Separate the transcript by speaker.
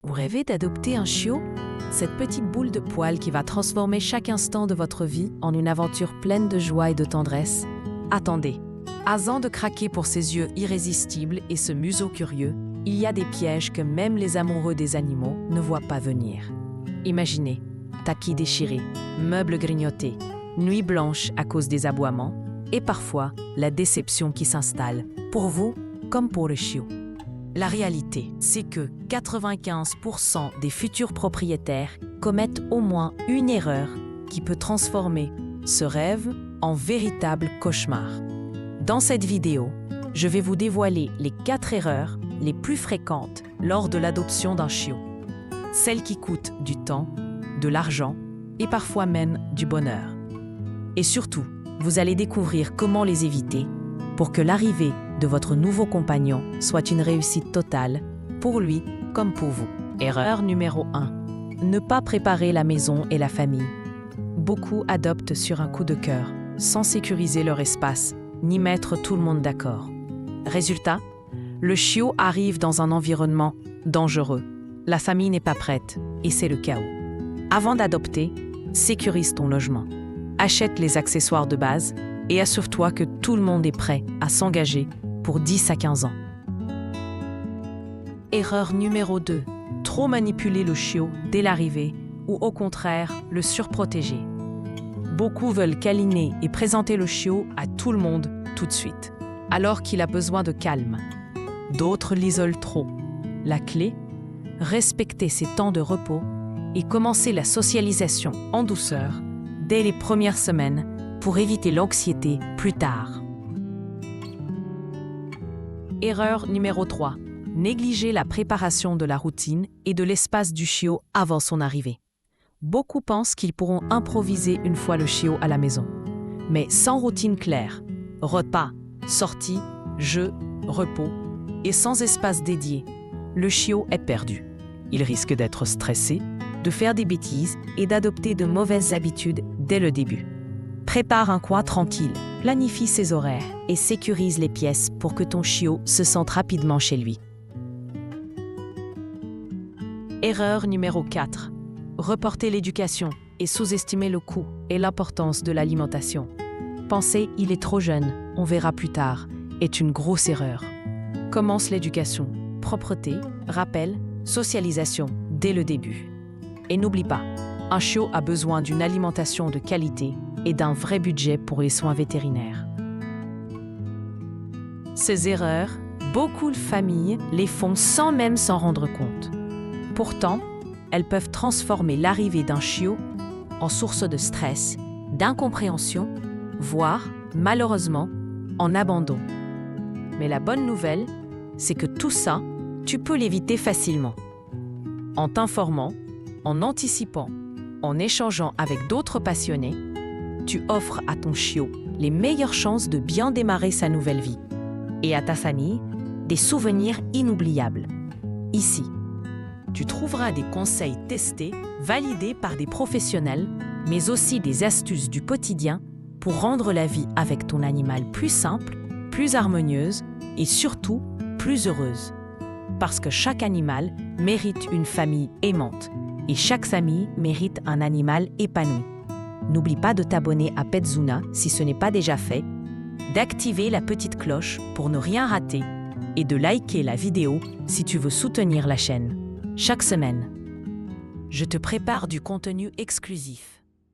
Speaker 1: Vous rêvez d'adopter un chiot? Cette petite boule de poils qui va transformer chaque instant de votre vie en une aventure pleine de joie et de tendresse? Attendez. Avant de craquer pour ses yeux irrésistibles et ce museau curieux, il y a des pièges que même les amoureux des animaux ne voient pas venir. Imaginez, tapis déchirés, meubles grignotés, nuits blanches à cause des aboiements et parfois la déception qui s'installe, pour vous comme pour le chiot. La réalité, c'est que 95% des futurs propriétaires commettent au moins une erreur qui peut transformer ce rêve en véritable cauchemar. Dans cette vidéo, je vais vous dévoiler les 4 erreurs les plus fréquentes lors de l'adoption d'un chiot. Celles qui coûtent du temps, de l'argent et parfois même du bonheur. Et surtout, vous allez découvrir comment les éviter pour que l'arrivée de votre nouveau compagnon soit une réussite totale, pour lui comme pour vous. Erreur numéro 1. Ne pas préparer la maison et la famille. Beaucoup adoptent sur un coup de cœur, sans sécuriser leur espace, ni mettre tout le monde d'accord. Résultat, le chiot arrive dans un environnement dangereux. La famille n'est pas prête, et c'est le chaos. Avant d'adopter, sécurise ton logement. Achète les accessoires de base et assure-toi que tout le monde est prêt à s'engager pour 10 à 15 ans. Erreur numéro 2. Trop manipuler le chiot dès l'arrivée ou au contraire le surprotéger. Beaucoup veulent câliner et présenter le chiot à tout le monde tout de suite, alors qu'il a besoin de calme. D'autres l'isolent trop. La clé? Respecter ses temps de repos et commencer la socialisation en douceur dès les premières semaines pour éviter l'anxiété plus tard. Erreur numéro 3. Négliger la préparation de la routine et de l'espace du chiot avant son arrivée. Beaucoup pensent qu'ils pourront improviser une fois le chiot à la maison. Mais sans routine claire, repas, sorties, jeux, repos et sans espace dédié, le chiot est perdu. Il risque d'être stressé, de faire des bêtises et d'adopter de mauvaises habitudes dès le début. Prépare un coin tranquille, planifie ses horaires et sécurise les pièces pour que ton chiot se sente rapidement chez lui. Erreur numéro 4. Reporter l'éducation et sous-estimer le coût et l'importance de l'alimentation. Penser « il est trop jeune, on verra plus tard » est une grosse erreur. Commence l'éducation, propreté, rappel, socialisation dès le début. Et n'oublie pas, un chiot a besoin d'une alimentation de qualité et d'un vrai budget pour les soins vétérinaires. Ces erreurs, beaucoup de familles les font sans même s'en rendre compte. Pourtant, elles peuvent transformer l'arrivée d'un chiot en source de stress, d'incompréhension, voire, malheureusement, en abandon. Mais la bonne nouvelle, c'est que tout ça, tu peux l'éviter facilement. En t'informant, en anticipant, en échangeant avec d'autres passionnés, tu offres à ton chiot les meilleures chances de bien démarrer sa nouvelle vie. Et à ta famille, des souvenirs inoubliables. Ici, tu trouveras des conseils testés, validés par des professionnels, mais aussi des astuces du quotidien pour rendre la vie avec ton animal plus simple, plus harmonieuse et surtout plus heureuse. Parce que chaque animal mérite une famille aimante et chaque famille mérite un animal épanoui. N'oublie pas de t'abonner à Petzuna si ce n'est pas déjà fait, d'activer la petite cloche pour ne rien rater et de liker la vidéo si tu veux soutenir la chaîne. Chaque semaine, je te prépare du contenu exclusif.